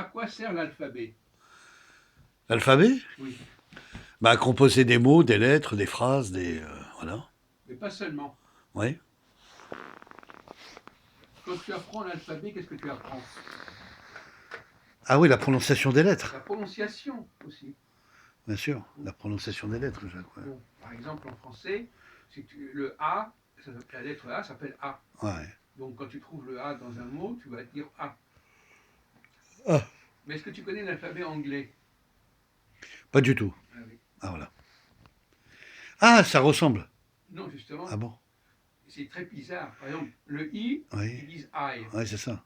à quoi sert l'alphabet? L'alphabet? Oui, Bah, composer des mots, des lettres, des phrases, voilà. mais pas seulement. Oui. Quand tu apprends l'alphabet, qu'est-ce que tu apprends? Ah oui, la prononciation des lettres. La prononciation aussi. Bien sûr, la prononciation des lettres, Jacques. Ouais. Bon, par exemple, en français, le A, la lettre A s'appelle A. Ouais. Donc, quand tu trouves le A dans un mot, tu vas dire A. Ah, Mais est-ce que tu connais l'alphabet anglais? pas du tout. Ah oui. Ah voilà. Ah, ça ressemble. Non, Ah justement, bon? c'est très bizarre. Par exemple, le I, Oui. ils disent I. Ouais, c'est ça.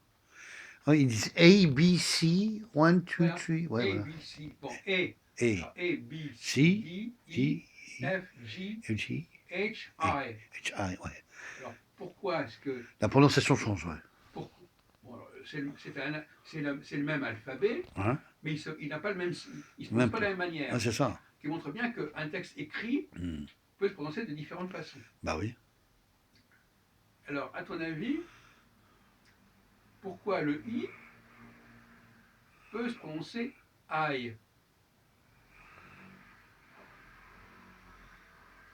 Oui, ils disent A, B, C, 1, 2, Voilà. 3. Ouais, A, voilà. B, C. Bon, A. A, Alors, A, B, C, C, D, E, E, E, F, G, F, G, H, A, I. H, I. Ouais. Alors, pourquoi est-ce que. La prononciation change, ouais. Pourquoi, bon, c'est le même alphabet, Hein? mais il n'a pas le même. Il ne se prononce Même pas de pas. la même Ah, manière. c'est ça. Ce qui montre bien qu'un texte écrit Hmm. peut se prononcer de différentes façons. Bah oui. Alors, à ton avis, pourquoi le I peut se prononcer I?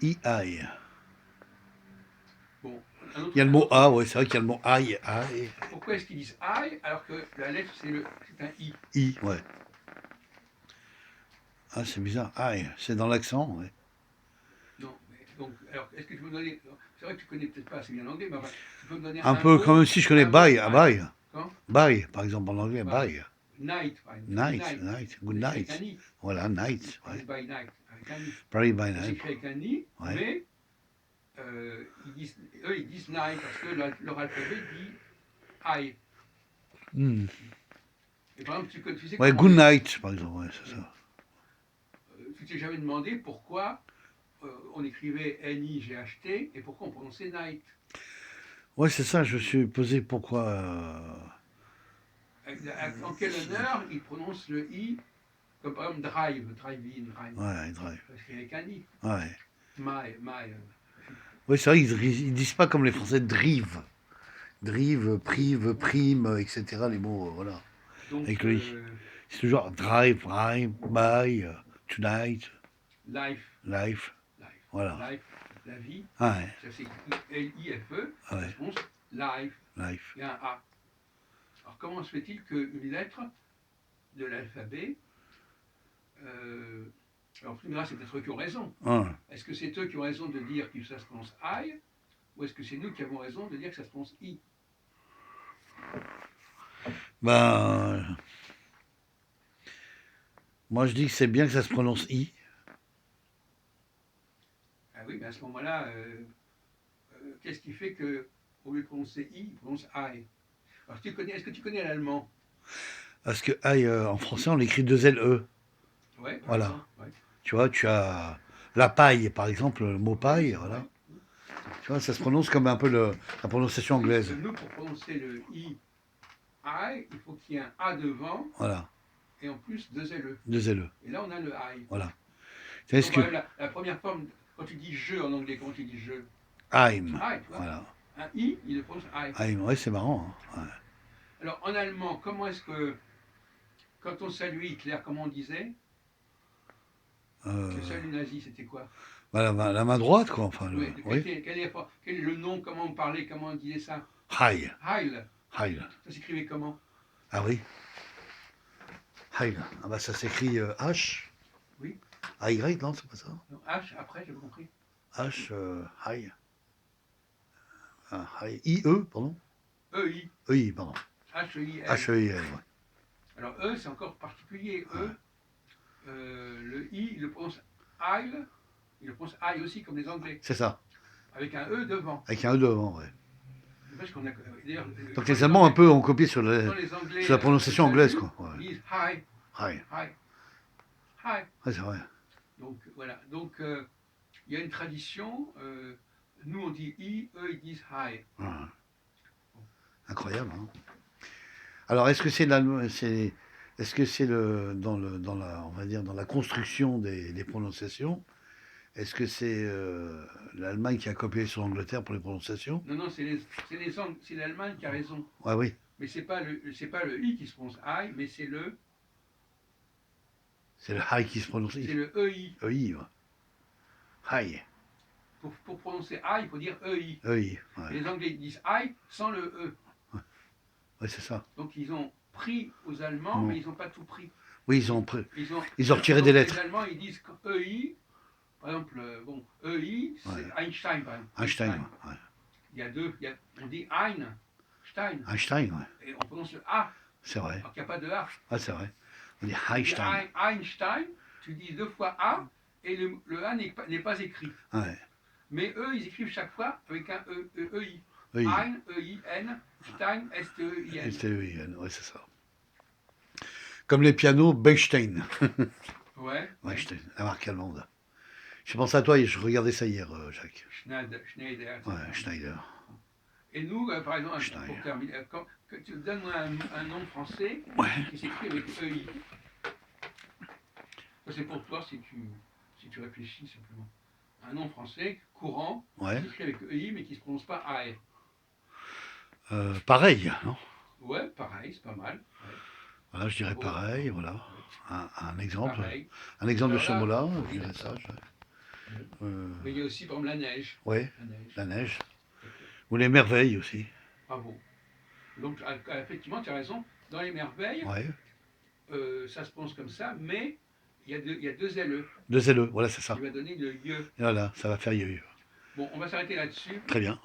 I, I. Bon, Il y a le un mot autre. A, ouais, c'est vrai qu'il y a le mot I, I, Pourquoi est-ce qu'ils disent I alors que la lettre c'est un I? I, ouais. Ah, c'est bizarre. I, c'est dans l'accent, ouais. Non, mais donc, alors, est-ce que tu peux me donner. C'est vrai que tu connais peut-être pas assez bien l'anglais, mais enfin, tu peux me donner Un peu comme si je connais un mot bye, ah, I. bye. Quand? Bye, par exemple, en anglais, By. bye. Night, par exemple. Good Night, night. night, Ça good s'écrit avec night. un I. Voilà, night, Pray ouais. by night, avec un I. Pray by Ça night, s'écrit avec un I, ouais. mais eux, ils disent night parce que leur alphabet dit I. Hmm. Et par exemple, tu sais Ouais, comment good night, par exemple, ouais, c'est oui, ça. tu t'es jamais demandé pourquoi on écrivait N-I-G-H-T et pourquoi on prononçait night. Ouais, c'est ça, je me suis posé pourquoi. En quel honneur ils prononcent le I, comme par exemple drive, drive-in, drive. Ouais, drive. Ça s'écrit avec un I. Ouais. My. Oui, c'est vrai, ils disent pas comme les Français drive. Drive, prive, Voilà. prime, etc. Les mots, voilà. Donc, Avec le i. C'est toujours drive, drive, by, tonight, life, life. life, Voilà. life, la vie, Ouais, ça s'écrit L-I-F-E, ça ouais, se prononce life, life. il y a un A. Alors comment se fait-il qu'une lettre de l'alphabet, euh, alors plus grave, c'est peut-être eux qui ont raison. Ouais. Est-ce que c'est eux qui ont raison de dire que ça se prononce I, ou est-ce que c'est nous qui avons raison de dire que ça se prononce I? Ben, moi je dis que c'est bien que ça se prononce i. Ah oui, mais à ce moment-là, qu'est-ce qui fait que au lieu de prononcer I, ils prononcent I? Alors est-ce que tu connais l'allemand? Parce que i, en français, on écrit deux L E. Ouais, par Voilà. exemple. Ouais. Tu vois, tu as la paille, par exemple, le mot Oui, paille, c'est voilà. vrai. Tu vois, ça se prononce comme un peu la prononciation Oui, parce que anglaise. nous, pour prononcer le I, il faut qu'il y ait un A devant Voilà. et en plus deux LE. Deux L E. Et là, on a le I. Voilà. Donc, Est-ce que. par exemple, la première forme, quand tu dis je en anglais, comment tu dis je? Tu prononces I'm. I, tu vois. Voilà. Un I, il le prononce I. I'm, ouais, c'est marrant. Hein. Alors, en allemand, comment est-ce que, quand on salue Hitler, comment on disait? Ouais. Le salut nazi, c'était quoi? Bah, la main droite, quoi. Enfin, Oui, oui. quel est le nom, comment on parlait, comment on disait ça? Heil. Heil. Heil. Ça s'écrivait comment? Ah oui. Heil. Ah bah ça s'écrit H. Oui. A-Y, non, c'est pas ça. Non, H, après, j'ai pas compris. H, Heil. Ah, Heil. I-E, pardon. E-I. E-I, pardon. H-E-I-L. H-E-I-L, ouais. Alors, E, c'est encore particulier. Ouais. Le I, il le prononce Heil. Il le prononce I aussi, comme les Anglais. C'est ça. Avec un E devant. Avec un E devant, ouais. Parce qu'on a, d'ailleurs, Donc les Allemands un peu ont copié sur quand les sur Anglais la se prononciation anglaise, saluent, quoi. Ouais. ils disent Hi, Heil. Hi, Hi. Ouais, c'est vrai. Donc, voilà. Donc, il y a une tradition. Nous, on dit I, eux, ils disent Hi. Ouais. Incroyable, hein. Alors, est-ce que c'est la, est-ce que c'est dans la, on va dire, dans la construction des prononciations, est-ce que c'est l'Allemagne qui a copié sur l'Angleterre pour les prononciations? Non, non, c'est l'Allemagne qui a raison. Ah oui. Mais c'est pas le I qui se prononce I, mais c'est le high qui se prononce. c'est le EI. EI, ouais. High. Pour prononcer I, il faut dire EI. EI, Et ouais. les Anglais disent I sans le E. Ouais, c'est ça. Donc ils ont pris aux Allemands, Non. mais ils n'ont pas tout pris. Oui, ils ont retiré des donc, lettres. Les Allemands, ils disent que EI, par exemple, EI, c'est Ouais. Einstein, par exemple. Einstein, ouais. On dit Einstein, Einstein, ouais. et on prononce le A, C'est vrai. alors qu'il n'y a pas de A. Ah, c'est vrai. On dit Tu dis Einstein. Einstein, tu dis 2 fois A, et le A n'est pas écrit. Ouais. Mais eux, ils écrivent chaque fois avec un EI. EI. Ein, E-I-N, Stein, S-T-E-I-N. S-T-E-I-N, ouais, c'est ça. Comme les pianos Bechstein. Ouais. Bechstein, la marque allemande. Je pense à toi, je regardais ça hier, Jacques. Schneider. Ouais, Schneider. Et nous, par exemple, Schneider. pour terminer, quand tu donnes un nom français Ouais. qui s'écrit avec EI. Ça, c'est pour toi si tu réfléchis simplement. Un nom français courant Ouais. qui s'écrit avec EI mais qui ne se prononce pas AR. Pareil, non? Ouais, pareil, c'est pas mal. Ouais. Voilà, je dirais Bravo. pareil, voilà. Un exemple. Pareil. Un exemple de Alors ce là, mot-là, oui, je dirais ça. Mais il y a aussi, par exemple, la neige. Ouais, La neige. la neige. Ou les merveilles aussi. Bravo. Donc, effectivement, tu as raison. Dans les merveilles, Ouais. ça se prononce comme ça, mais il y a deux LE. Deux LE, voilà, c'est ça. Qui va donner le IE. Et voilà, ça va faire yo. Bon, on va s'arrêter là-dessus. Très bien.